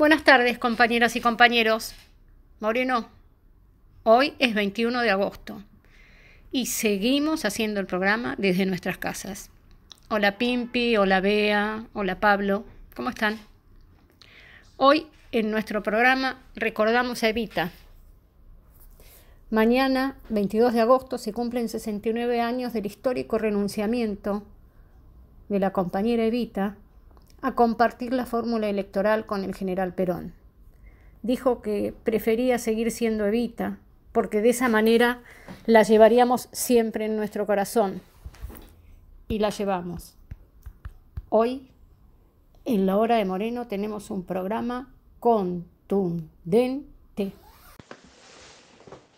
Buenas tardes, compañeras y compañeros. Moreno, hoy es 21 de agosto y seguimos haciendo el programa desde nuestras casas. Hola Pimpi, hola Bea, hola Pablo, ¿cómo están? Hoy en nuestro programa recordamos a Evita. Mañana, 22 de agosto, se cumplen 69 años del histórico renunciamiento de la compañera Evita a compartir la fórmula electoral con el general Perón. Dijo que prefería seguir siendo Evita, porque de esa manera la llevaríamos siempre en nuestro corazón. Y la llevamos. Hoy, en la hora de Moreno, tenemos un programa contundente.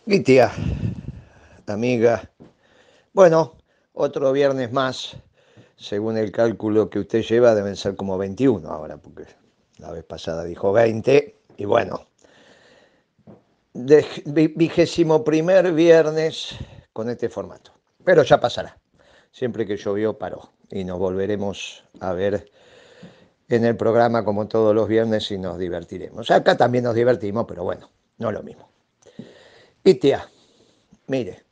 Mi tía, amiga, bueno, otro viernes más, según el cálculo que usted lleva, deben ser como 21 ahora, porque la vez pasada dijo 20, y bueno, 21º viernes con este formato, pero ya pasará, siempre que llovió paró, y nos volveremos a ver en el programa como todos los viernes y nos divertiremos. Acá también nos divertimos, pero bueno, no es lo mismo. Y tía, mire,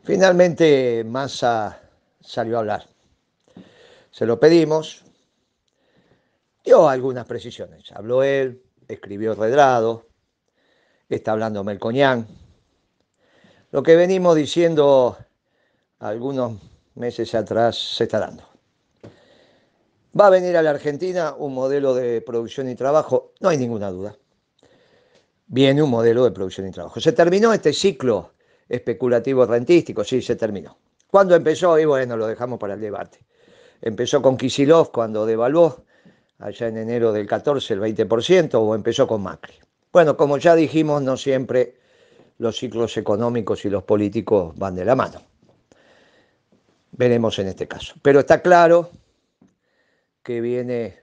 finalmente Massa salió a hablar. Se lo pedimos, dio algunas precisiones. Habló él, escribió Redrado, está hablando Melconian. Lo que venimos diciendo algunos meses atrás se está dando. Va a venir a la Argentina un modelo de producción y trabajo, no hay ninguna duda. Viene un modelo de producción y trabajo. Se terminó este ciclo especulativo rentístico, sí, se terminó. ¿Cuándo empezó? Y bueno, lo dejamos para el debate. Empezó con Kicillof cuando devaluó, allá en enero del 14, el 20%, o empezó con Macri. Bueno, como ya dijimos, no siempre los ciclos económicos y los políticos van de la mano. Veremos en este caso. Pero está claro que viene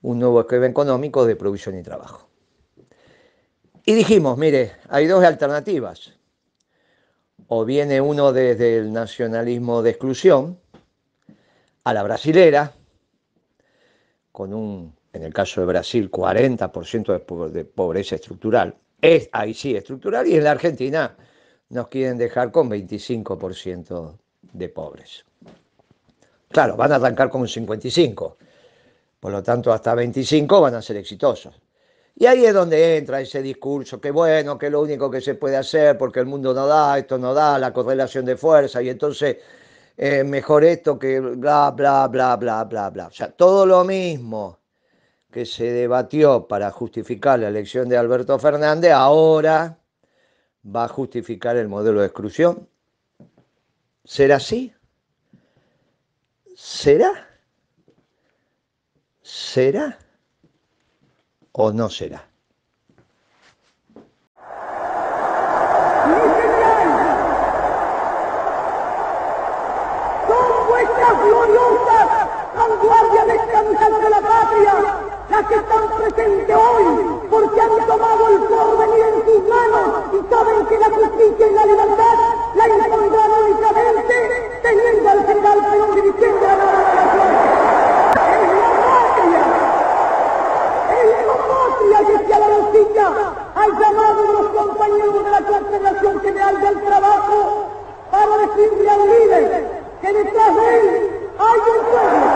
un nuevo esquema económico de producción y trabajo. Y dijimos, mire, hay dos alternativas. O viene uno desde el nacionalismo de exclusión, a la brasilera, con en el caso de Brasil, 40% de pobreza estructural. Ahí sí, estructural, y en la Argentina nos quieren dejar con 25% de pobres. Claro, van a arrancar con un 55%, por lo tanto hasta 25 van a ser exitosos. Y ahí es donde entra ese discurso, que bueno, que lo único que se puede hacer, porque el mundo no da, esto no da, la correlación de fuerza, y entonces mejor esto que bla, bla, bla, bla, bla, bla. O sea, todo lo mismo que se debatió para justificar la elección de Alberto Fernández, ahora va a justificar el modelo de exclusión. ¿Será así? ¿Será? ¿Será? ¿O no será? Son vuestras gloriosas vanguardias descansadas de la patria las que están presentes hoy, porque han tomado el porvenir en sus manos y saben que la justicia y la libertad la impondrán únicamente teniendo al general Perón dirigiendo la nueva nación. Es la patria que se alarosilla al llamado de los compañeros de la Confederación General del Trabajo para decirle al líder que detrás de él hay un pueblo.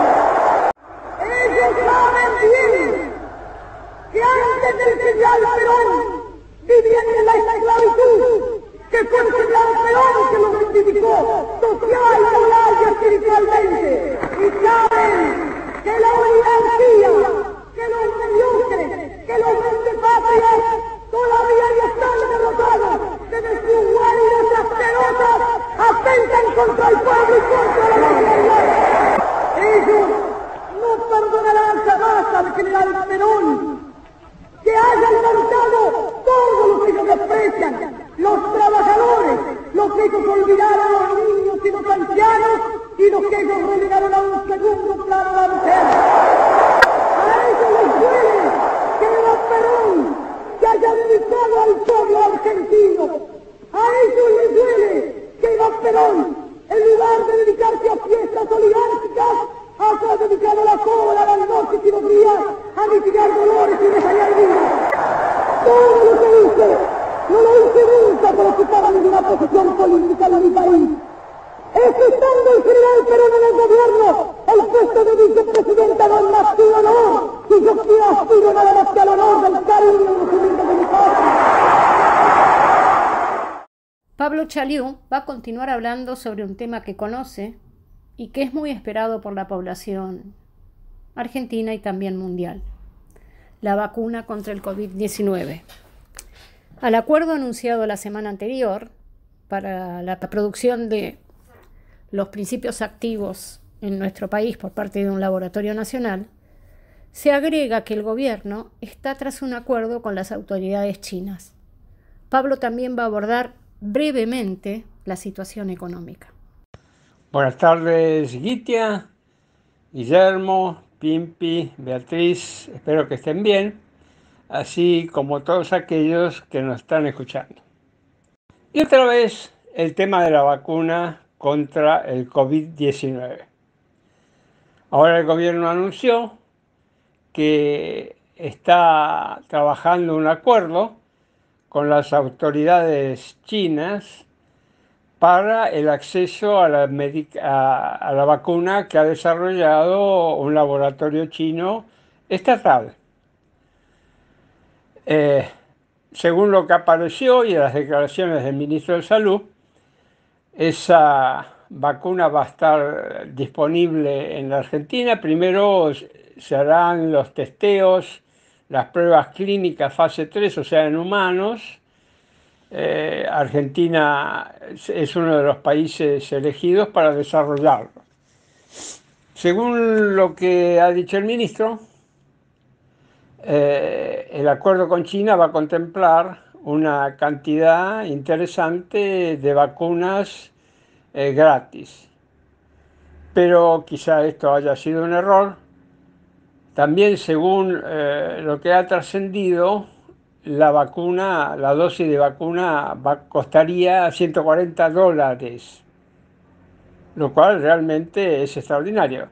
Ellos saben bien que antes del general Perón vivían en la esclavitud, que fue el general Perón que los reivindico social, moral y espiritualmente. Y saben que la oligarquía, que los mediocres, que los vendepatrias todavía ya están derrotados, desde sus guaridas asquerosas atentan contra el pueblo y contra la nacionalidad. Ellos no perdonarán jamás al general Perón que haya levantado todo lo que ellos desprecian, los trabajadores, los que ellos olvidaron a los niños y los ancianos y los que ellos relegaron a un segundo plano a la mujer. A ellos les duele que Eva Perón se haya dedicado al pueblo argentino. A ellos les duele que Eva Perón, en lugar de dedicarse a fiestas oligárquicas, haya dedicado la cola, las noches y los días a a mitigar dolores y desayar vidas. Todo lo que hice, no lo hice nunca por ocupar ninguna posición política en mi país. Es que estando el general Perón en el gobierno, el puesto de vicepresidenta no es más que un honor, y yo quiero aspiro nada más que al honor del cariño y conocimiento de mi patria. Pablo Chaliú va a continuar hablando sobre un tema que conoce y que es muy esperado por la población argentina y también mundial: la vacuna contra el COVID-19. Al acuerdo anunciado la semana anterior para la producción de los principios activos en nuestro país por parte de un laboratorio nacional, se agrega que el gobierno está tras un acuerdo con las autoridades chinas. Pablo también va a abordar brevemente la situación económica. Buenas tardes, Gitia, Guillermo, Pimpi, Beatriz, espero que estén bien, así como todos aquellos que nos están escuchando. Y otra vez el tema de la vacuna contra el COVID-19. Ahora el gobierno anunció que está trabajando un acuerdo con las autoridades chinas para el acceso a la vacuna que ha desarrollado un laboratorio chino estatal. Según lo que apareció y las declaraciones del ministro de Salud, esa vacuna va a estar disponible en la Argentina. Primero se harán los testeos, las pruebas clínicas fase 3, o sea, en humanos. Argentina es uno de los países elegidos para desarrollarlo. Según lo que ha dicho el ministro, el acuerdo con China va a contemplar una cantidad interesante de vacunas gratis. Pero quizá esto haya sido un error. También, según lo que ha trascendido, la dosis de vacuna costaría $140, lo cual realmente es extraordinario.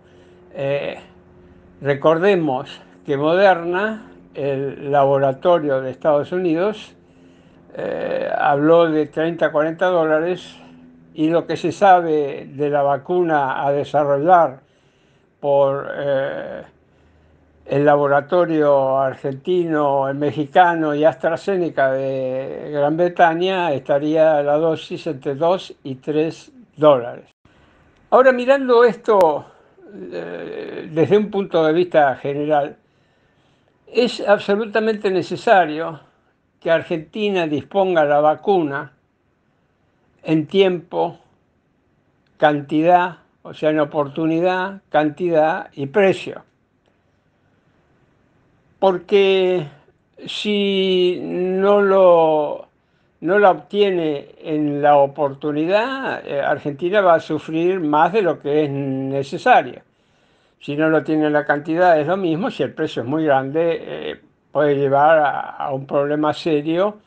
Recordemos que Moderna, el laboratorio de Estados Unidos, habló de $30-40, y lo que se sabe de la vacuna a desarrollar por el laboratorio argentino, el mexicano y AstraZeneca de Gran Bretaña, estaría la dosis entre $2 y $3. Ahora, mirando esto desde un punto de vista general, es absolutamente necesario que Argentina disponga la vacuna en tiempo, cantidad, o sea, en oportunidad, cantidad y precio. Porque si no la obtiene en la oportunidad, Argentina va a sufrir más de lo que es necesario. Si no lo tiene en la cantidad es lo mismo. Si el precio es muy grande, puede llevar a un problema serio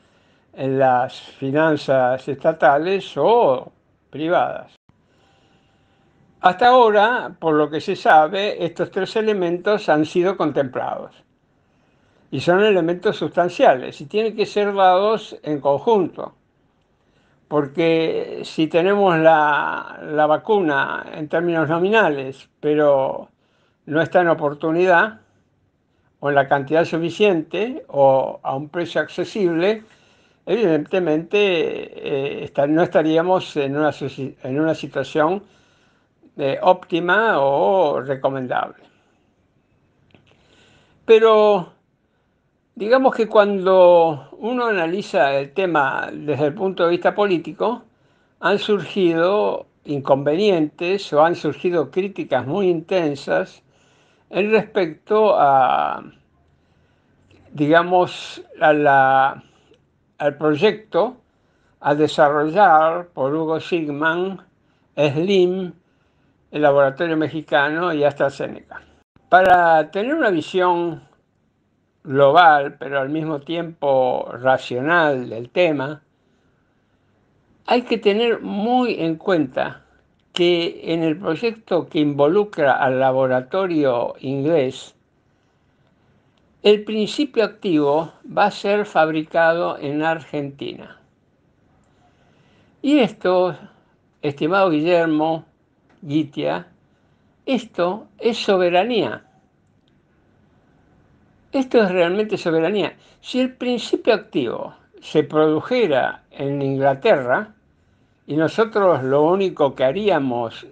en las finanzas estatales o privadas. Hasta ahora, por lo que se sabe, estos tres elementos han sido contemplados y son elementos sustanciales y tienen que ser dados en conjunto, porque si tenemos la vacuna en términos nominales, pero no está en oportunidad o en la cantidad suficiente o a un precio accesible, evidentemente no estaríamos en una situación óptima o recomendable. Pero digamos que cuando uno analiza el tema desde el punto de vista político, han surgido inconvenientes o han surgido críticas muy intensas en respecto a, digamos, al proyecto a desarrollar por Hugo Sigman, SLIM, el laboratorio mexicano y AstraZeneca. Para tener una visión global, pero al mismo tiempo racional del tema, hay que tener muy en cuenta que en el proyecto que involucra al laboratorio inglés, el principio activo va a ser fabricado en Argentina. Y esto, estimado Guillermo Gitia, esto es soberanía. Esto es realmente soberanía. Si el principio activo se produjera en Inglaterra y nosotros lo único que haríamos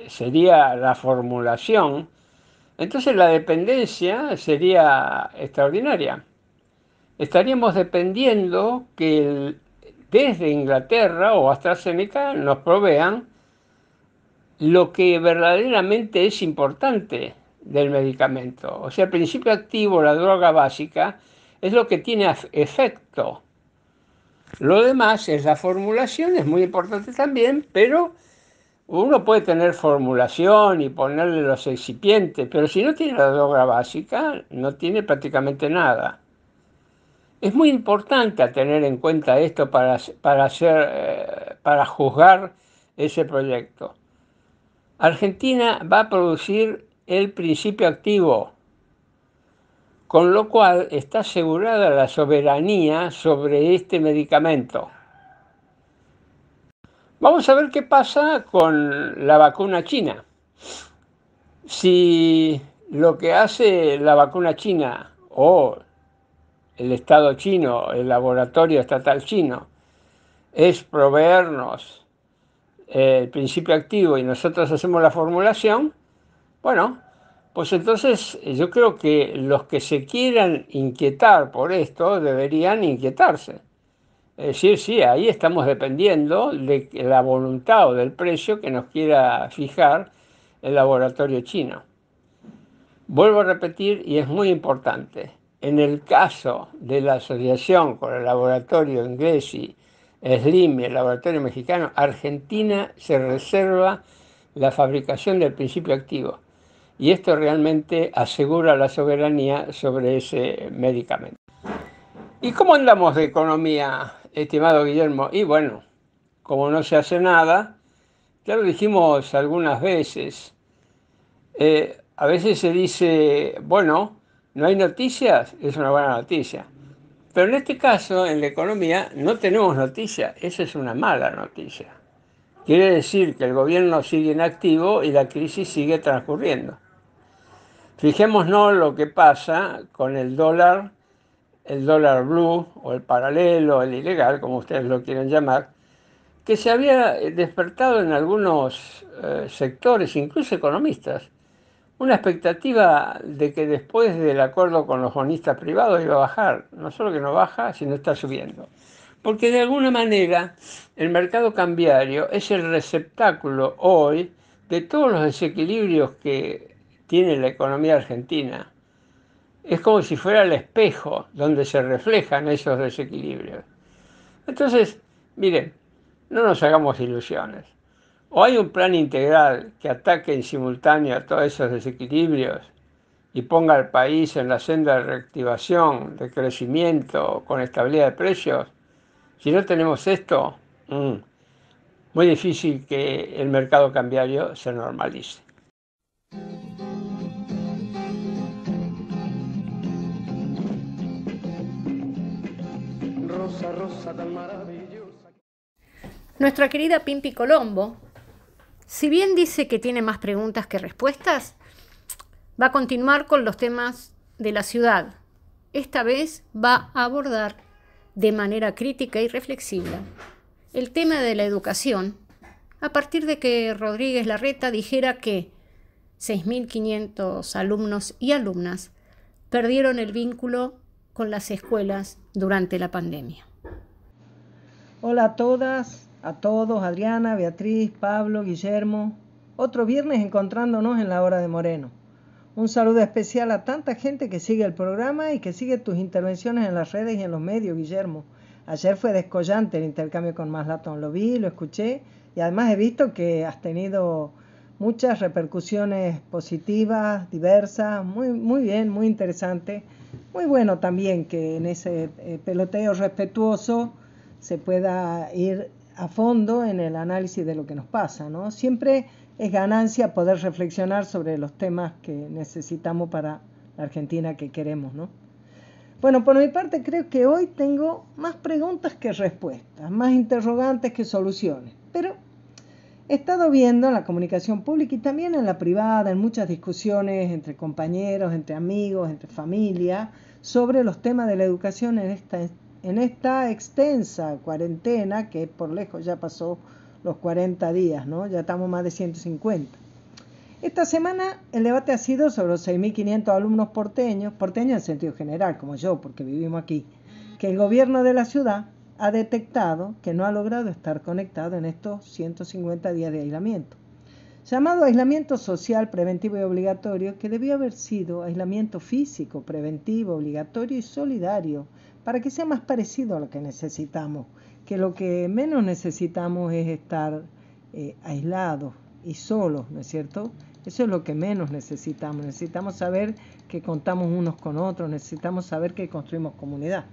sería la formulación, entonces la dependencia sería extraordinaria. Estaríamos dependiendo que desde Inglaterra o AstraZeneca nos provean lo que verdaderamente es importante del medicamento. O sea, el principio activo, la droga básica, es lo que tiene efecto. Lo demás es la formulación, es muy importante también, pero uno puede tener formulación y ponerle los excipientes, pero si no tiene la droga básica, no tiene prácticamente nada. Es muy importante tener en cuenta esto para juzgar ese proyecto. Argentina va a producir el principio activo, con lo cual está asegurada la soberanía sobre este medicamento. Vamos a ver qué pasa con la vacuna china. Si lo que hace la vacuna china o el Estado chino, el laboratorio estatal chino, es proveernos el principio activo y nosotros hacemos la formulación, bueno, pues entonces yo creo que los que se quieran inquietar por esto deberían inquietarse. Es decir, sí, ahí estamos dependiendo de la voluntad o del precio que nos quiera fijar el laboratorio chino. Vuelvo a repetir, y es muy importante, en el caso de la asociación con el laboratorio inglés y SLIM y el laboratorio mexicano, Argentina se reserva la fabricación del principio activo. Y esto realmente asegura la soberanía sobre ese medicamento. ¿Y cómo andamos de economía, estimado Guillermo? Y bueno, como no se hace nada, ya lo dijimos algunas veces, a veces se dice, bueno, no hay noticias, es una buena noticia. Pero en este caso, en la economía, no tenemos noticias, esa es una mala noticia. Quiere decir que el gobierno sigue inactivo y la crisis sigue transcurriendo. Fijémonos lo que pasa con el dólar blue o el paralelo, el ilegal, como ustedes lo quieren llamar, que se había despertado en algunos sectores, incluso economistas, una expectativa de que después del acuerdo con los bonistas privados iba a bajar. No solo que no baja, sino está subiendo. Porque de alguna manera el mercado cambiario es el receptáculo hoy de todos los desequilibrios que tiene la economía argentina. Es como si fuera el espejo donde se reflejan esos desequilibrios. Entonces, miren, no nos hagamos ilusiones. O hay un plan integral que ataque en simultáneo a todos esos desequilibrios y ponga al país en la senda de reactivación, de crecimiento, con estabilidad de precios. Si no tenemos esto, muy difícil que el mercado cambiario se normalice. Rosa, rosa tan maravillosa. Nuestra querida Pimpi Colombo, si bien dice que tiene más preguntas que respuestas, va a continuar con los temas de la ciudad. Esta vez va a abordar de manera crítica y reflexiva el tema de la educación, a partir de que Rodríguez Larreta dijera que 6.500 alumnos y alumnas perdieron el vínculo con las escuelas durante la pandemia. Hola a todas, a todos, Adriana, Beatriz, Pablo, Guillermo. Otro viernes encontrándonos en la Hora de Moreno. Un saludo especial a tanta gente que sigue el programa y que sigue tus intervenciones en las redes y en los medios, Guillermo. Ayer fue descollante el intercambio con Maslatón. Lo vi, lo escuché y además he visto que has tenido muchas repercusiones positivas, diversas, muy bien, muy interesante. Muy bueno también que en ese peloteo respetuoso se pueda ir a fondo en el análisis de lo que nos pasa, ¿no? Siempre es ganancia poder reflexionar sobre los temas que necesitamos para la Argentina que queremos, ¿no? Bueno, por mi parte creo que hoy tengo más preguntas que respuestas, más interrogantes que soluciones, pero he estado viendo en la comunicación pública y también en la privada, en muchas discusiones entre compañeros, entre amigos, entre familia, sobre los temas de la educación en esta extensa cuarentena que por lejos ya pasó los 40 días, ¿no? Ya estamos más de 150. Esta semana el debate ha sido sobre los 6.500 alumnos porteños en sentido general, como yo, porque vivimos aquí, que el gobierno de la ciudad ha detectado que no ha logrado estar conectado en estos 150 días de aislamiento. Llamado aislamiento social, preventivo y obligatorio, que debió haber sido aislamiento físico, preventivo, obligatorio y solidario, para que sea más parecido a lo que necesitamos, que lo que menos necesitamos es estar aislados y solos, ¿no es cierto? Eso es lo que menos necesitamos. Necesitamos saber que contamos unos con otros, necesitamos saber que construimos comunidad.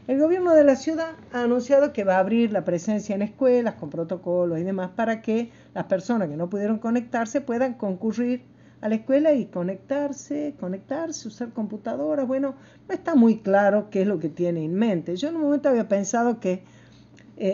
El gobierno de la ciudad ha anunciado que va a abrir la presencia en escuelas con protocolos y demás para que las personas que no pudieron conectarse puedan concurrir a la escuela y conectarse, usar computadoras. Bueno, no está muy claro qué es lo que tiene en mente. Yo en un momento había pensado que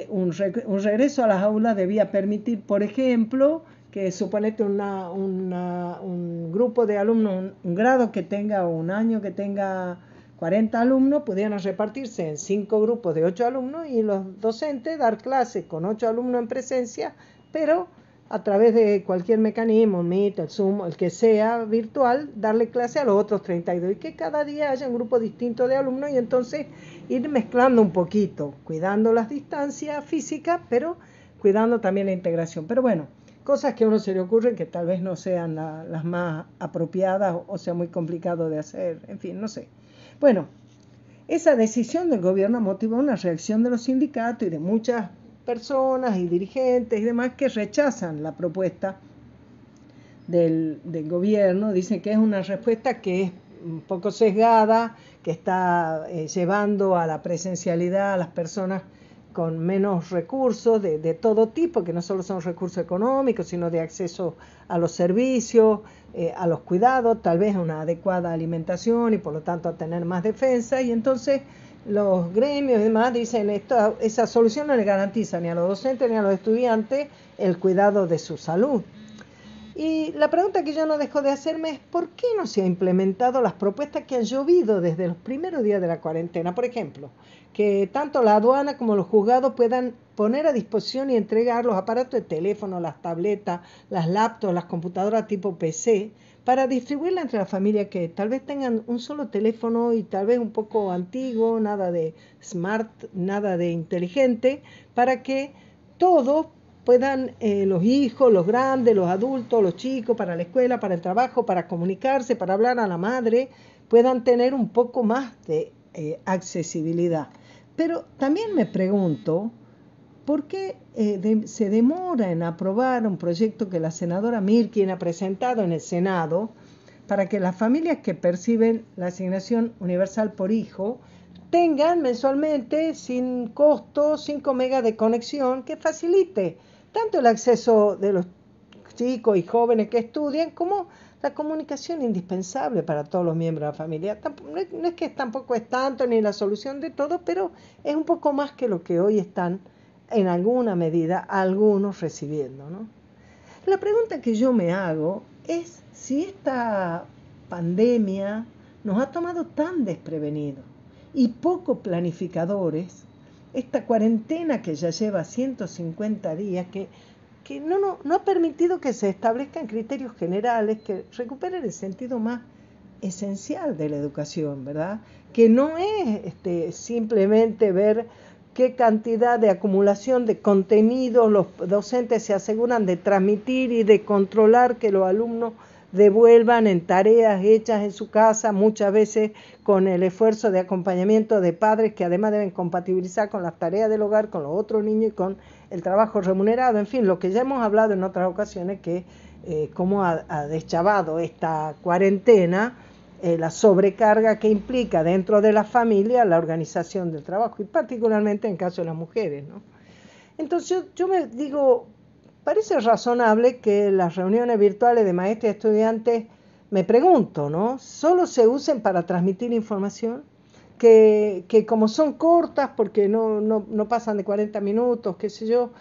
un regreso a las aulas debía permitir, por ejemplo, que suponete un grupo de alumnos, un grado que tenga, o un año que tenga 40 alumnos, pudieran repartirse en 5 grupos de 8 alumnos y los docentes dar clases con 8 alumnos en presencia, pero a través de cualquier mecanismo, Meet, el Zoom, el que sea virtual, darle clase a los otros 32 y que cada día haya un grupo distinto de alumnos y entonces ir mezclando un poquito, cuidando las distancias físicas, pero cuidando también la integración. Pero bueno, cosas que a uno se le ocurren que tal vez no sean las más apropiadas o sea muy complicado de hacer, en fin, no sé. Bueno, esa decisión del gobierno motivó una reacción de los sindicatos y de muchas personas y dirigentes y demás que rechazan la propuesta del gobierno. Dicen que es una respuesta que es un poco sesgada, que está llevando a la presencialidad a las personas con menos recursos de todo tipo, que no solo son recursos económicos, sino de acceso a los servicios, a los cuidados, tal vez a una adecuada alimentación y por lo tanto a tener más defensa. Y entonces los gremios y demás dicen esa solución no le garantiza ni a los docentes ni a los estudiantes el cuidado de su salud. Y la pregunta que yo no dejo de hacerme es ¿por qué no se han implementado las propuestas que han llovido desde los primeros días de la cuarentena? Por ejemplo, que tanto la aduana como los juzgados puedan poner a disposición y entregar los aparatos de teléfono, las tabletas, las laptops, las computadoras tipo PC, para distribuirla entre las familias que tal vez tengan un solo teléfono y tal vez un poco antiguo, nada de smart, nada de inteligente, para que todos puedan, los hijos, los grandes, los adultos, los chicos, para la escuela, para el trabajo, para comunicarse, para hablar a la madre, puedan tener un poco más de accesibilidad. Pero también me pregunto, ¿por qué se demora en aprobar un proyecto que la senadora Mirkin ha presentado en el Senado para que las familias que perciben la asignación universal por hijo tengan mensualmente, sin costo, 5 megas de conexión que facilite tanto el acceso de los chicos y jóvenes que estudian como la comunicación indispensable para todos los miembros de la familia? No es que tampoco es tanto ni la solución de todo, pero es un poco más que lo que hoy están en alguna medida algunos recibiendo, ¿no? La pregunta que yo me hago es si esta pandemia nos ha tomado tan desprevenidos y poco planificadores, esta cuarentena que ya lleva 150 días, que no ha permitido que se establezcan criterios generales que recuperen el sentido más esencial de la educación, ¿verdad? Que no es simplemente ver qué cantidad de acumulación de contenidos los docentes se aseguran de transmitir y de controlar que los alumnos devuelvan en tareas hechas en su casa, muchas veces con el esfuerzo de acompañamiento de padres que además deben compatibilizar con las tareas del hogar, con los otros niños y con el trabajo remunerado, en fin, lo que ya hemos hablado en otras ocasiones, que cómo ha deschavado esta cuarentena la sobrecarga que implica dentro de la familia la organización del trabajo, y particularmente en caso de las mujeres, ¿no? Entonces yo me digo, parece razonable que las reuniones virtuales de maestros y estudiantes me pregunto, ¿no? ¿Solo se usen para transmitir información? Que como son cortas, porque no pasan de 40 minutos, qué sé yo,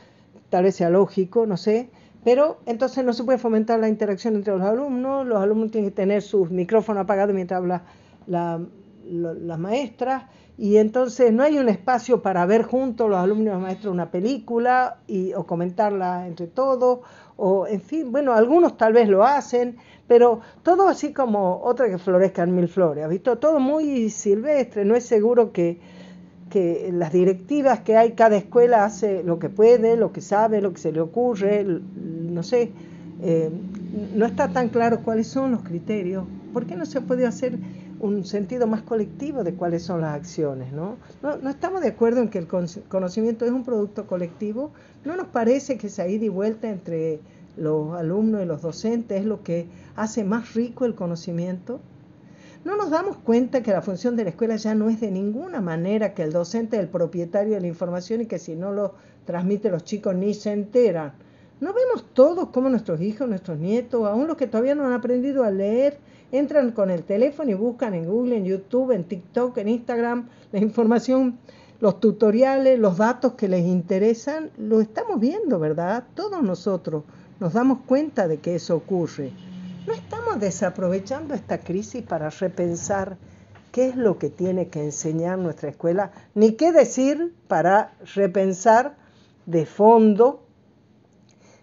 tal vez sea lógico, no sé, pero entonces no se puede fomentar la interacción entre los alumnos tienen que tener sus micrófonos apagados mientras habla las maestras, y entonces no hay un espacio para ver juntos los alumnos y los maestros una película o comentarla entre todos, o en fin, bueno, algunos tal vez lo hacen, pero todo así como otra que florezcan mil flores, ¿has visto? Todo muy silvestre, no es seguro que las directivas que hay, cada escuela hace lo que puede, lo que sabe, lo que se le ocurre, no sé, no está tan claro cuáles son los criterios. ¿Por qué no se puede hacer un sentido más colectivo de cuáles son las acciones, ¿no? No estamos de acuerdo en que el conocimiento es un producto colectivo. ¿No nos parece que esa ida y vuelta entre los alumnos y los docentes es lo que hace más rico el conocimiento? ¿No nos damos cuenta que la función de la escuela ya no es de ninguna manera que el docente es el propietario de la información y que si no lo transmite los chicos ni se enteran? ¿No vemos todos cómo nuestros hijos, nuestros nietos, aún los que todavía no han aprendido a leer, entran con el teléfono y buscan en Google, en YouTube, en TikTok, en Instagram, la información, los tutoriales, los datos que les interesan? Lo estamos viendo, ¿verdad? Todos nosotros nos damos cuenta de que eso ocurre. ¿No estamos desaprovechando esta crisis para repensar qué es lo que tiene que enseñar nuestra escuela? Ni qué decir para repensar de fondo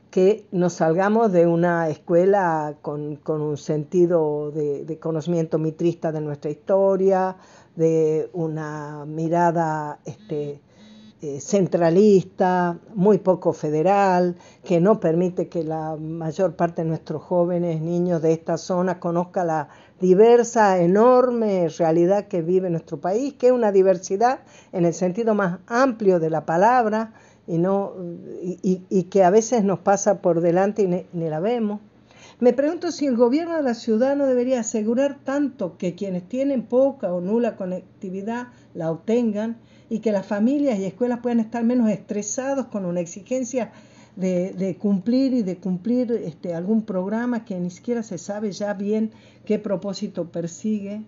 que nos salgamos de una escuela con un sentido de conocimiento mitrista de nuestra historia, de una mirada centralista, muy poco federal, que no permite que la mayor parte de nuestros jóvenes, niños de esta zona conozca la diversa, enorme realidad que vive nuestro país, que es una diversidad en el sentido más amplio de la palabra, y que a veces nos pasa por delante y ni la vemos. Me pregunto si el gobierno de la ciudad no debería asegurar tanto que quienes tienen poca o nula conectividad la obtengan, y que las familias y escuelas puedan estar menos estresados con una exigencia de cumplir algún programa que ni siquiera se sabe ya bien qué propósito persigue.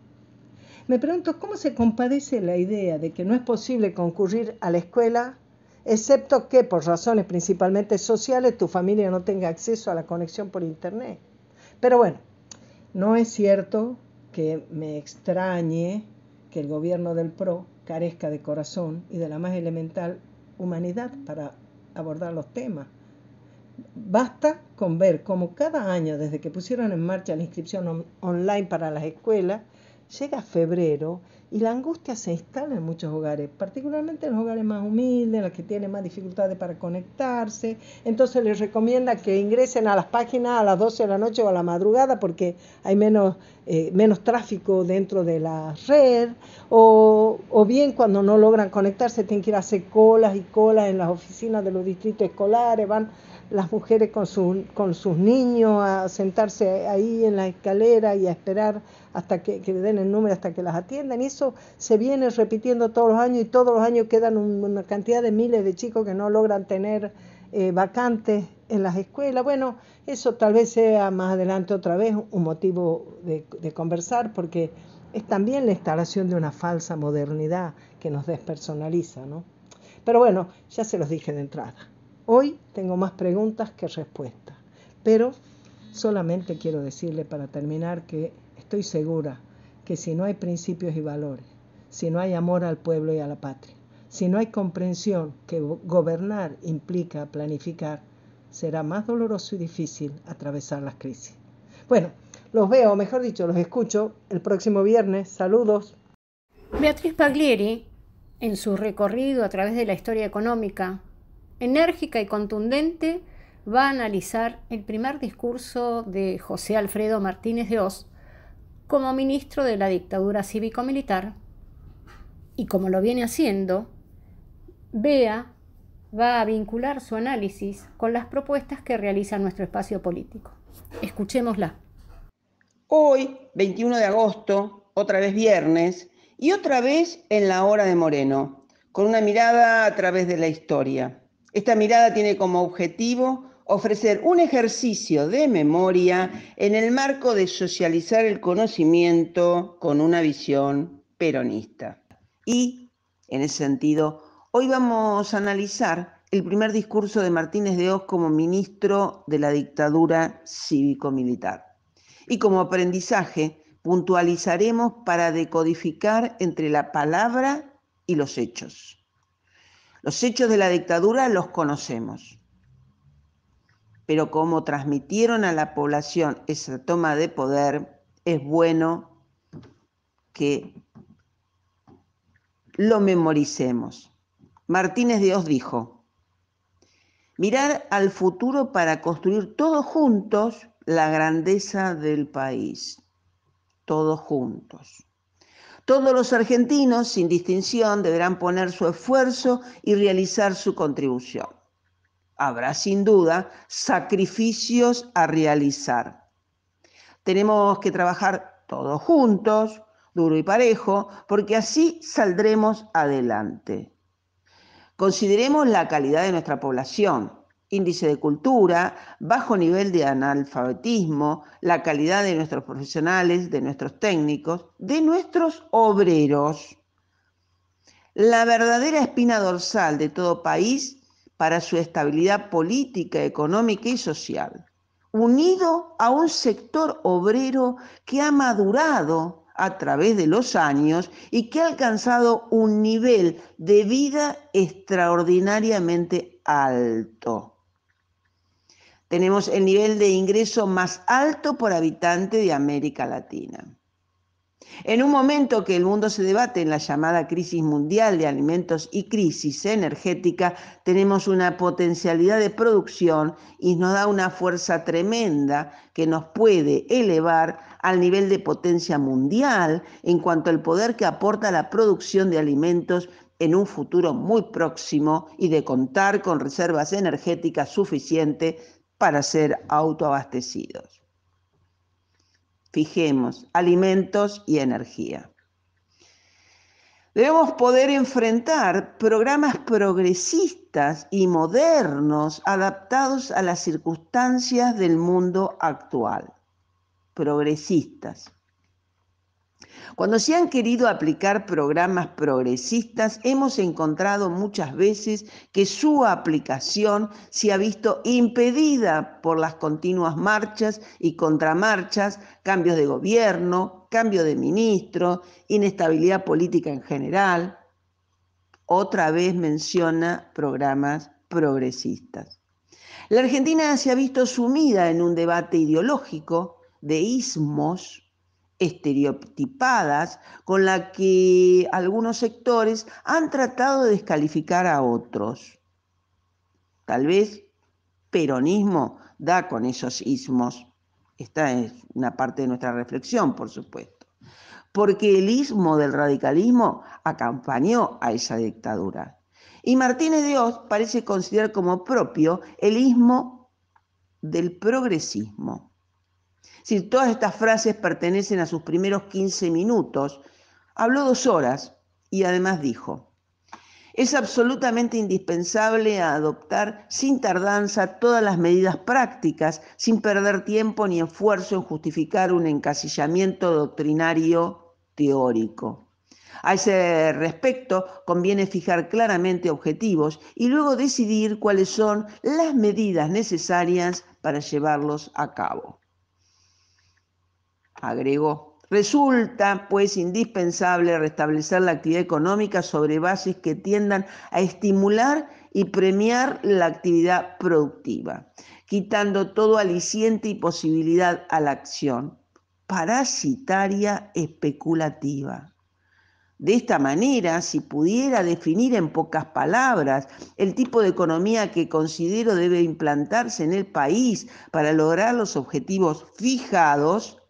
Me pregunto cómo se compadece la idea de que no es posible concurrir a la escuela, excepto que por razones principalmente sociales tu familia no tenga acceso a la conexión por internet. Pero bueno, no es cierto que me extrañe que el gobierno del PRO carezca de corazón y de la más elemental humanidad para abordar los temas. Basta con ver cómo cada año, desde que pusieron en marcha la inscripción online para las escuelas, llega febrero y la angustia se instala en muchos hogares, particularmente en los hogares más humildes, en los que tienen más dificultades para conectarse. Entonces les recomienda que ingresen a las páginas a las 12 de la noche o a la madrugada porque hay menos tráfico dentro de la red, o bien cuando no logran conectarse tienen que ir a hacer colas y colas en las oficinas de los distritos escolares, van las mujeres con sus niños a sentarse ahí en la escalera y a esperar hasta que le den el número, hasta que las atiendan. Y eso se viene repitiendo todos los años, y todos los años quedan una cantidad de miles de chicos que no logran tener vacantes en las escuelas. Bueno, eso tal vez sea más adelante otra vez un motivo de conversar, porque es también la instalación de una falsa modernidad que nos despersonaliza, ¿no? Pero bueno, ya se los dije de entrada. Hoy tengo más preguntas que respuestas, pero solamente quiero decirle para terminar que estoy segura que si no hay principios y valores, si no hay amor al pueblo y a la patria, si no hay comprensión que gobernar implica planificar, será más doloroso y difícil atravesar las crisis. Bueno, los veo, o mejor dicho, los escucho el próximo viernes. Saludos. Beatriz Paglieri, en su recorrido a través de la historia económica, enérgica y contundente, va a analizar el primer discurso de José Alfredo Martínez de Hoz como ministro de la dictadura cívico-militar, y como lo viene haciendo, Bea va a vincular su análisis con las propuestas que realiza nuestro espacio político. Escuchémosla. Hoy, 21 de agosto, otra vez viernes, y otra vez en la hora de Moreno, con una mirada a través de la historia. Esta mirada tiene como objetivo ofrecer un ejercicio de memoria en el marco de socializar el conocimiento con una visión peronista. Y, en ese sentido, hoy vamos a analizar el primer discurso de Martínez de Hoz como ministro de la dictadura cívico-militar. Y como aprendizaje, puntualizaremos para decodificar entre la palabra y los hechos. Los hechos de la dictadura los conocemos, pero como transmitieron a la población esa toma de poder, es bueno que lo memoricemos. Martínez de Hoz dijo: mirar al futuro para construir todos juntos la grandeza del país. Todos juntos. Todos los argentinos, sin distinción, deberán poner su esfuerzo y realizar su contribución. Habrá sin duda sacrificios a realizar. Tenemos que trabajar todos juntos, duro y parejo, porque así saldremos adelante. Consideremos la calidad de nuestra población, índice de cultura, bajo nivel de analfabetismo, la calidad de nuestros profesionales, de nuestros técnicos, de nuestros obreros. La verdadera espina dorsal de todo país para su estabilidad política, económica y social, unido a un sector obrero que ha madurado a través de los años y que ha alcanzado un nivel de vida extraordinariamente alto. Tenemos el nivel de ingreso más alto por habitante de América Latina. En un momento que el mundo se debate en la llamada crisis mundial de alimentos y crisis energética, tenemos una potencialidad de producción y nos da una fuerza tremenda que nos puede elevar al nivel de potencia mundial en cuanto al poder que aporta la producción de alimentos en un futuro muy próximo y de contar con reservas energéticas suficientes para ser autoabastecidos. Fijemos, alimentos y energía. Debemos poder enfrentar programas progresistas y modernos adaptados a las circunstancias del mundo actual. Progresistas. Cuando se han querido aplicar programas progresistas, hemos encontrado muchas veces que su aplicación se ha visto impedida por las continuas marchas y contramarchas, cambios de gobierno, cambio de ministro, inestabilidad política en general. Otra vez menciona programas progresistas. La Argentina se ha visto sumida en un debate ideológico de ismos estereotipadas con la que algunos sectores han tratado de descalificar a otros. Tal vez peronismo da con esos ismos. Esta es una parte de nuestra reflexión, por supuesto. Porque el ismo del radicalismo acompañó a esa dictadura. Y Martínez de Hoz parece considerar como propio el ismo del progresismo. Si todas estas frases pertenecen a sus primeros 15 minutos, habló 2 horas y además dijo: es absolutamente indispensable adoptar sin tardanza todas las medidas prácticas, sin perder tiempo ni esfuerzo en justificar un encasillamiento doctrinario teórico. A ese respecto, conviene fijar claramente objetivos y luego decidir cuáles son las medidas necesarias para llevarlos a cabo. Agregó: resulta, pues, indispensable restablecer la actividad económica sobre bases que tiendan a estimular y premiar la actividad productiva, quitando todo aliciente y posibilidad a la acción parasitaria especulativa. De esta manera, si pudiera definir en pocas palabras el tipo de economía que considero debe implantarse en el país para lograr los objetivos fijados,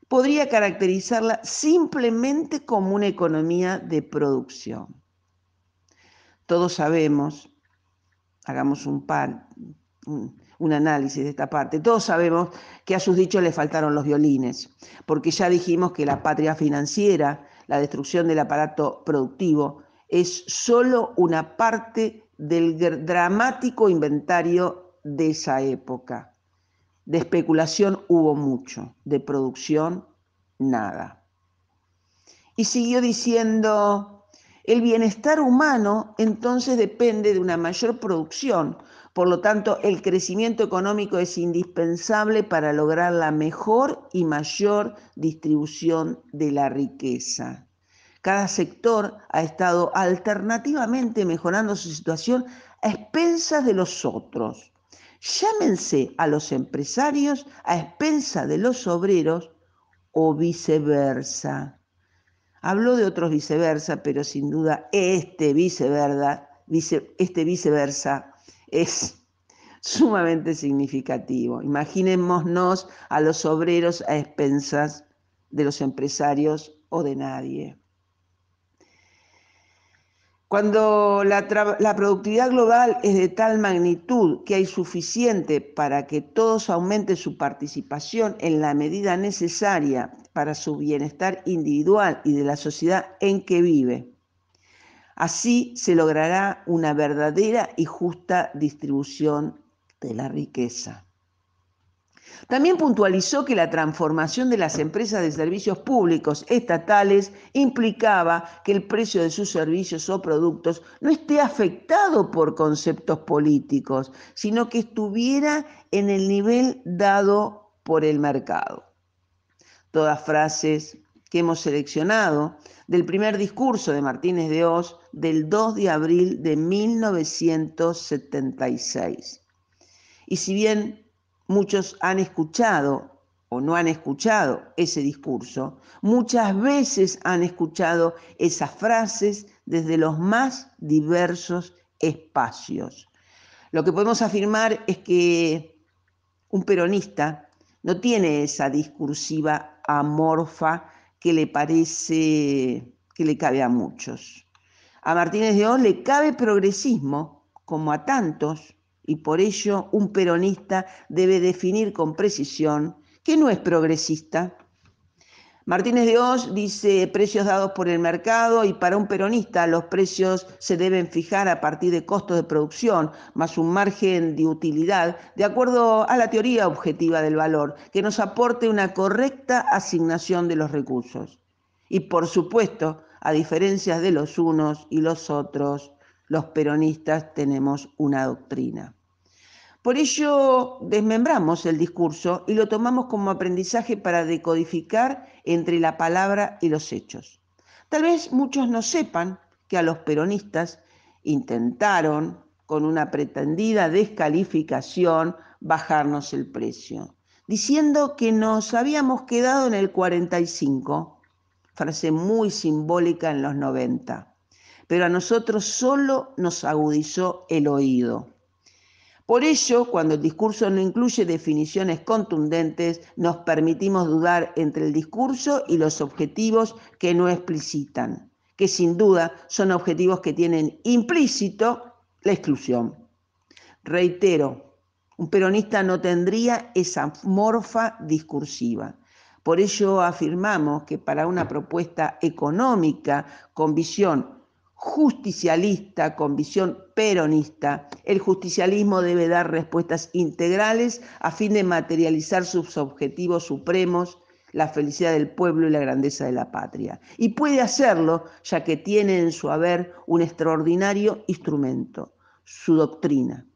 podría caracterizarla simplemente como una economía de producción. Todos sabemos, hagamos un análisis de esta parte, todos sabemos que a sus dichos le faltaron los violines, porque ya dijimos que la patria financiera, la destrucción del aparato productivo, es solo una parte del dramático inventario de esa época. De especulación hubo mucho, de producción nada. Y siguió diciendo, el bienestar humano entonces depende de una mayor producción, por lo tanto el crecimiento económico es indispensable para lograr la mejor y mayor distribución de la riqueza. Cada sector ha estado alternativamente mejorando su situación a expensas de los otros. Llámense a los empresarios a expensas de los obreros o viceversa. Habló de otros viceversa, pero sin duda este viceversa es sumamente significativo. Imaginémonos a los obreros a expensas de los empresarios o de nadie. Cuando la productividad global es de tal magnitud que hay suficiente para que todos aumenten su participación en la medida necesaria para su bienestar individual y de la sociedad en que vive, así se logrará una verdadera y justa distribución de la riqueza. También puntualizó que la transformación de las empresas de servicios públicos estatales implicaba que el precio de sus servicios o productos no esté afectado por conceptos políticos, sino que estuviera en el nivel dado por el mercado. Todas frases que hemos seleccionado del primer discurso de Martínez de Hoz del 2 de abril de 1976. Y si bien muchos han escuchado o no han escuchado ese discurso, muchas veces han escuchado esas frases desde los más diversos espacios. Lo que podemos afirmar es que un peronista no tiene esa discursiva amorfa que le parece que le cabe a muchos. A Martínez de Hoz le cabe progresismo, como a tantos, y por ello un peronista debe definir con precisión que no es progresista. Martínez de Hoz dice precios dados por el mercado, y para un peronista los precios se deben fijar a partir de costos de producción más un margen de utilidad de acuerdo a la teoría objetiva del valor que nos aporte una correcta asignación de los recursos. Y por supuesto, a diferencia de los unos y los otros, los peronistas tenemos una doctrina. Por ello, desmembramos el discurso y lo tomamos como aprendizaje para decodificar entre la palabra y los hechos. Tal vez muchos no sepan que a los peronistas intentaron, con una pretendida descalificación, bajarnos el precio, diciendo que nos habíamos quedado en el 45, frase muy simbólica en los 90, pero a nosotros solo nos agudizó el oído. Por ello, cuando el discurso no incluye definiciones contundentes, nos permitimos dudar entre el discurso y los objetivos que no explicitan, que sin duda son objetivos que tienen implícito la exclusión. Reitero, un peronista no tendría esa morfa discursiva. Por ello afirmamos que para una propuesta económica con visión justicialista, con visión peronista, el justicialismo debe dar respuestas integrales a fin de materializar sus objetivos supremos, la felicidad del pueblo y la grandeza de la patria. Y puede hacerlo, ya que tiene en su haber un extraordinario instrumento, su doctrina.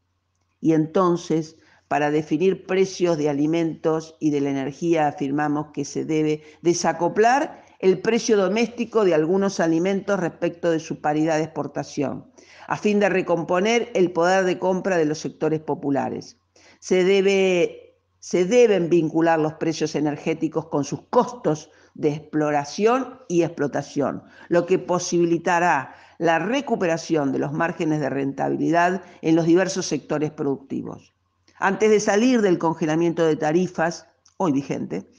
Y entonces, para definir precios de alimentos y de la energía, afirmamos que se debe desacoplar el precio doméstico de algunos alimentos respecto de su paridad de exportación, a fin de recomponer el poder de compra de los sectores populares. Se deben vincular los precios energéticos con sus costos de exploración y explotación, lo que posibilitará la recuperación de los márgenes de rentabilidad en los diversos sectores productivos. Antes de salir del congelamiento de tarifas, hoy vigente,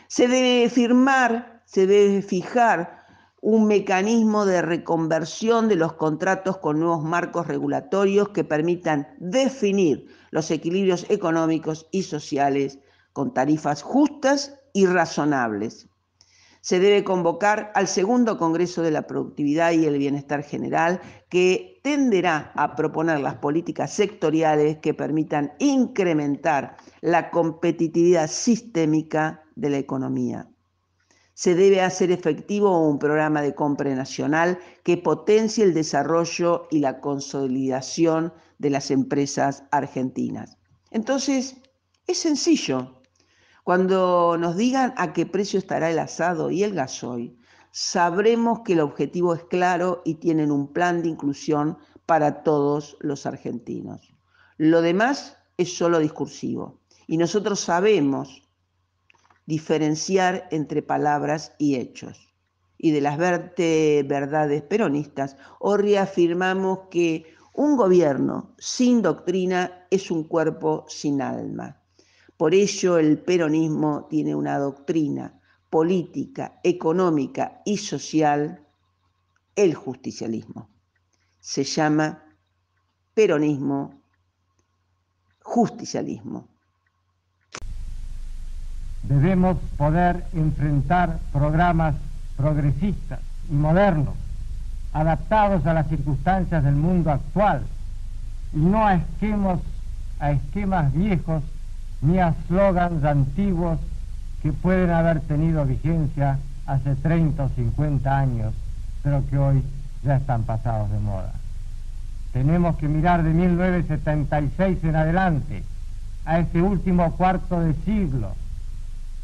se debe fijar un mecanismo de reconversión de los contratos con nuevos marcos regulatorios que permitan definir los equilibrios económicos y sociales con tarifas justas y razonables. Se debe convocar al segundo Congreso de la Productividad y el Bienestar General, que tenderá a proponer las políticas sectoriales que permitan incrementar la competitividad sistémica de la economía. Se debe hacer efectivo un programa de compra nacional que potencie el desarrollo y la consolidación de las empresas argentinas. Entonces, es sencillo. Cuando nos digan a qué precio estará el asado y el gasoil, sabremos que el objetivo es claro y tienen un plan de inclusión para todos los argentinos. Lo demás es solo discursivo y nosotros sabemos diferenciar entre palabras y hechos. Y de las verdades peronistas, hoy reafirmamos que un gobierno sin doctrina es un cuerpo sin alma. Por ello el peronismo tiene una doctrina política, económica y social, el justicialismo. Se llama peronismo justicialismo. Debemos poder enfrentar programas progresistas y modernos, adaptados a las circunstancias del mundo actual, y no a esquemas viejos ni a slogans antiguos que pueden haber tenido vigencia hace 30 o 50 años, pero que hoy ya están pasados de moda. Tenemos que mirar de 1976 en adelante, a este último cuarto de siglo,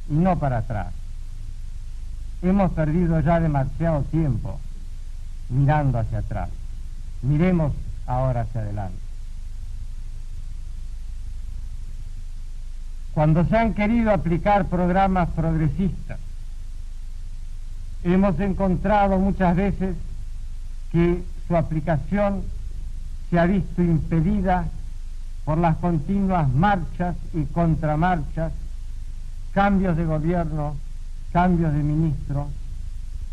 y no para atrás. Hemos perdido ya demasiado tiempo mirando hacia atrás. Miremos ahora hacia adelante. Cuando se han querido aplicar programas progresistas, hemos encontrado muchas veces que su aplicación se ha visto impedida por las continuas marchas y contramarchas, cambios de gobierno, cambios de ministro,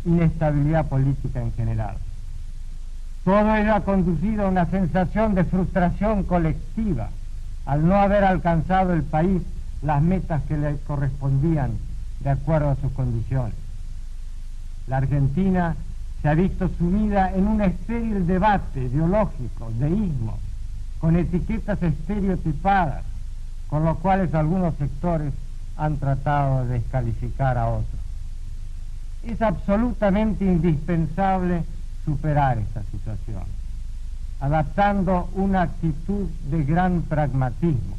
inestabilidad política en general. Todo ello ha conducido a una sensación de frustración colectiva al no haber alcanzado el país las metas que le correspondían de acuerdo a sus condiciones. La Argentina se ha visto sumida en un estéril debate ideológico, deísmo, con etiquetas estereotipadas, con los cuales algunos sectores han tratado de descalificar a otros. Es absolutamente indispensable superar esta situación, adaptando una actitud de gran pragmatismo,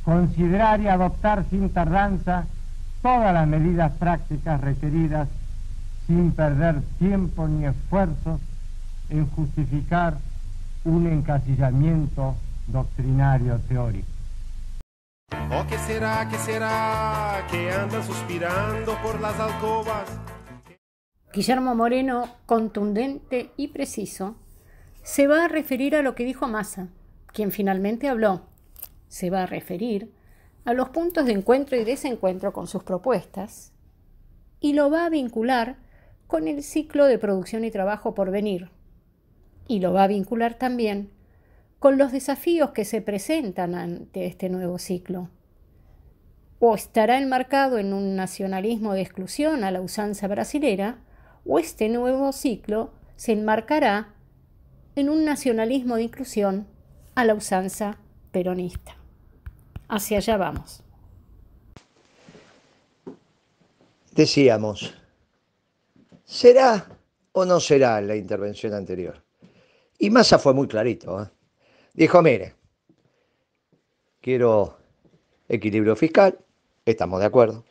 considerar y adoptar sin tardanza todas las medidas prácticas requeridas sin perder tiempo ni esfuerzos en justificar un encasillamiento doctrinario teórico. Oh, ¿qué será, que andan suspirando por las alcobas? Guillermo Moreno, contundente y preciso, se va a referir a lo que dijo Massa, quien finalmente habló. Se va a referir a los puntos de encuentro y desencuentro con sus propuestas y lo va a vincular con el ciclo de producción y trabajo por venir. Y lo va a vincular también con los desafíos que se presentan ante este nuevo ciclo. O estará enmarcado en un nacionalismo de exclusión a la usanza brasilera, o este nuevo ciclo se enmarcará en un nacionalismo de inclusión a la usanza peronista. Hacia allá vamos. Decíamos, ¿será o no será la intervención anterior? Y Massa fue muy clarito, ¿eh? Dijo, mire, quiero equilibrio fiscal, estamos de acuerdo.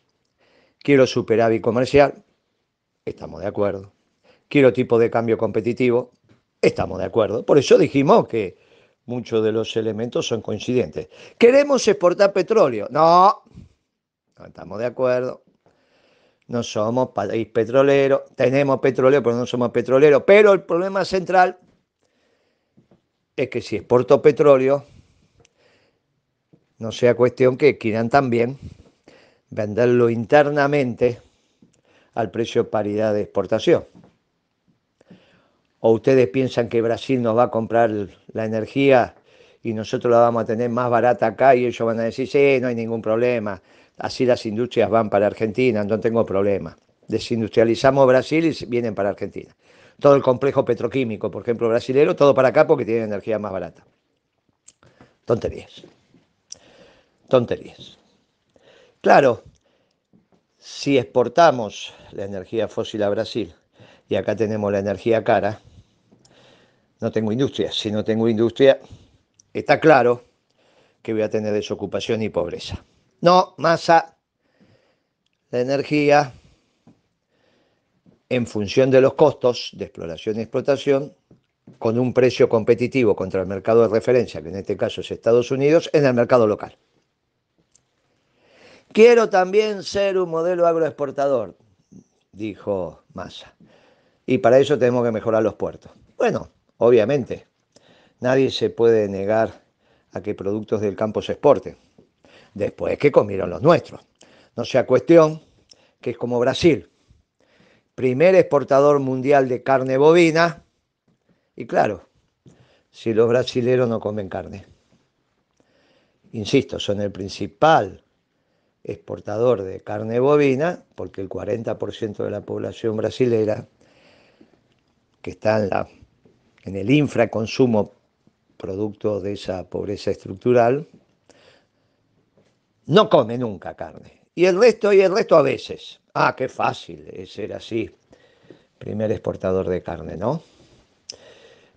Quiero superávit comercial, estamos de acuerdo. Quiero tipo de cambio competitivo, estamos de acuerdo. Por eso dijimos que muchos de los elementos son coincidentes. ¿Queremos exportar petróleo? No, no estamos de acuerdo. No somos país petrolero, tenemos petróleo, pero no somos petroleros. Pero el problema central es que si exporto petróleo, no sea cuestión que quieran también venderlo internamente al precio de paridad de exportación. ¿O ustedes piensan que Brasil nos va a comprar la energía y nosotros la vamos a tener más barata acá y ellos van a decir, sí, no hay ningún problema, así las industrias van para Argentina, no tengo problema? desindustrializamos Brasil y vienen para Argentina. Todo el complejo petroquímico, por ejemplo, brasilero, todo para acá porque tienen energía más barata. Tonterías. Tonterías. Claro, si exportamos la energía fósil a Brasil y acá tenemos la energía cara, no tengo industria. Si no tengo industria, está claro que voy a tener desocupación y pobreza. No, Massa, la energía, en función de los costos de exploración y explotación, con un precio competitivo contra el mercado de referencia, que en este caso es Estados Unidos, en el mercado local. Quiero también ser un modelo agroexportador, dijo Massa, y para eso tenemos que mejorar los puertos. Bueno, obviamente, nadie se puede negar a que productos del campo se exporten, después que comieron los nuestros. No sea cuestión que es como Brasil, primer exportador mundial de carne bovina, y claro, si los brasileros no comen carne, insisto, son el principal exportador de carne bovina, porque el 40% de la población brasilera, que está en el infraconsumo producto de esa pobreza estructural, no come nunca carne. Y el resto a veces. Ah, qué fácil es ser así, primer exportador de carne, ¿no?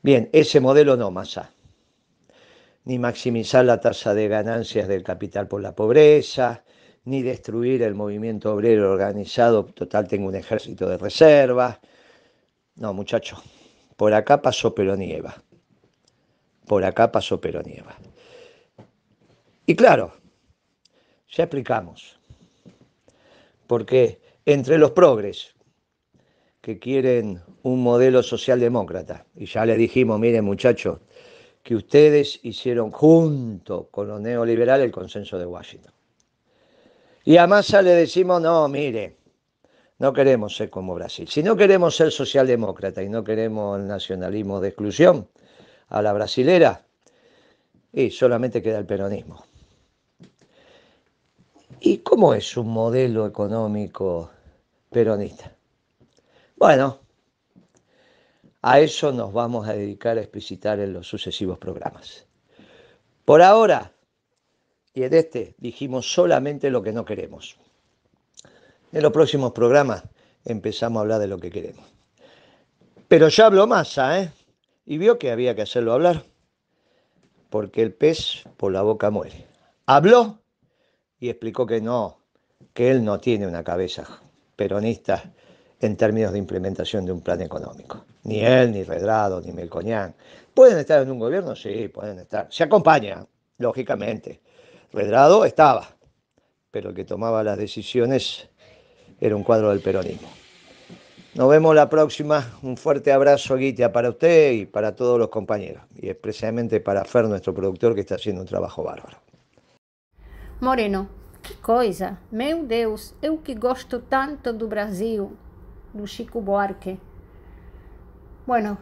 Bien, ese modelo no, Massa. Ni maximizar la tasa de ganancias del capital por la pobreza, ni destruir el movimiento obrero organizado. Total, tengo un ejército de reservas. No, muchachos, por acá pasó Perón y Eva. Por acá pasó Perón y Eva. Y claro, ya explicamos. Porque entre los progres que quieren un modelo socialdemócrata, y ya les dijimos, miren muchachos, que ustedes hicieron junto con los neoliberales el consenso de Washington. Y a Massa le decimos, no, mire, no queremos ser como Brasil. Si no queremos ser socialdemócrata y no queremos el nacionalismo de exclusión a la brasilera, y solamente queda el peronismo. ¿Y cómo es un modelo económico peronista? Bueno, a eso nos vamos a dedicar a explicitar en los sucesivos programas. Por ahora, y en este, dijimos solamente lo que no queremos. En los próximos programas empezamos a hablar de lo que queremos. Pero ya habló Massa, ¿eh? Y vio que había que hacerlo hablar, porque el pez por la boca muere. Habló y explicó que no, que él no tiene una cabeza peronista en términos de implementación de un plan económico. Ni él, ni Redrado, ni Melconian. ¿Pueden estar en un gobierno? Sí, pueden estar. Se acompaña, lógicamente. Redrado estaba, pero el que tomaba las decisiones era un cuadro del peronismo. Nos vemos la próxima. Un fuerte abrazo, Guitia, para usted y para todos los compañeros. Y especialmente para Fer, nuestro productor, que está haciendo un trabajo bárbaro. Moreno, que coisa! Meu Deus, eu que gosto tanto do Brasil, do Chico Buarque. Bueno,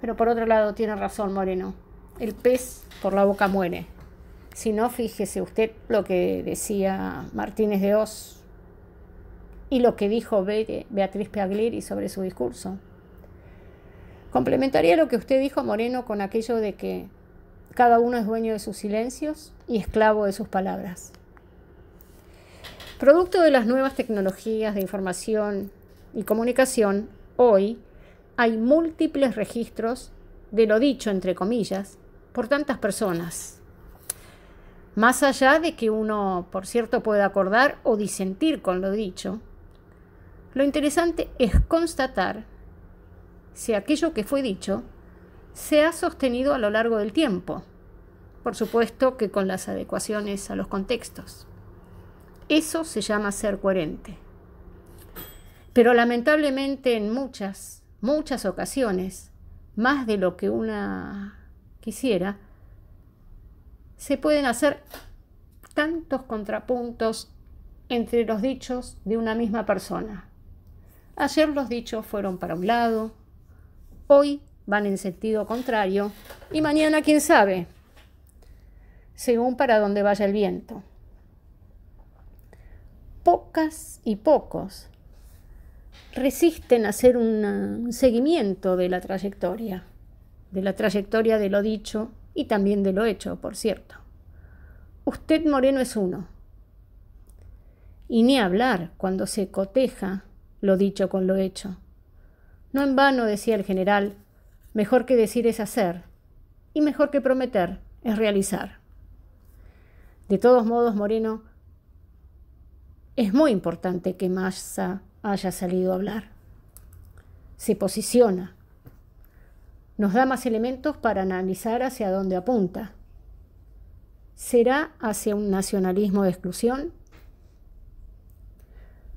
pero por otro lado tiene razón Moreno. El pez por la boca muere. Si no, fíjese usted lo que decía Martínez de Oz y lo que dijo Beatriz Peaglieri sobre su discurso. Complementaría lo que usted dijo, Moreno, con aquello de que cada uno es dueño de sus silencios y esclavo de sus palabras. Producto de las nuevas tecnologías de información y comunicación, hoy hay múltiples registros de lo dicho, entre comillas, por tantas personas. Más allá de que uno, por cierto, pueda acordar o disentir con lo dicho, lo interesante es constatar si aquello que fue dicho se ha sostenido a lo largo del tiempo, por supuesto que con las adecuaciones a los contextos. Eso se llama ser coherente. Pero lamentablemente en muchas ocasiones, más de lo que una quisiera, se pueden hacer tantos contrapuntos entre los dichos de una misma persona. Ayer los dichos fueron para un lado, hoy van en sentido contrario y mañana quién sabe, según para dónde vaya el viento. Pocas y pocos resisten a hacer un seguimiento de la trayectoria de lo dicho y también de lo hecho, por cierto. Usted, Moreno, es uno. Y ni hablar cuando se coteja lo dicho con lo hecho. No en vano decía el general, mejor que decir es hacer, y mejor que prometer es realizar. De todos modos, Moreno, es muy importante que Massa haya salido a hablar. Se posiciona. Nos da más elementos para analizar hacia dónde apunta. ¿Será hacia un nacionalismo de exclusión?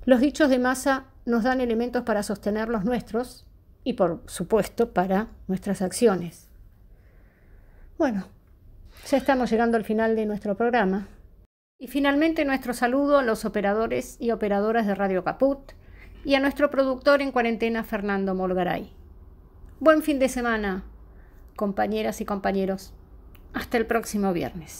Los dichos de Massa nos dan elementos para sostener los nuestros y, por supuesto, para nuestras acciones. Bueno, ya estamos llegando al final de nuestro programa. Y finalmente nuestro saludo a los operadores y operadoras de Radio Caput y a nuestro productor en cuarentena, Fernando Molgaray. Buen fin de semana, compañeras y compañeros. Hasta el próximo viernes.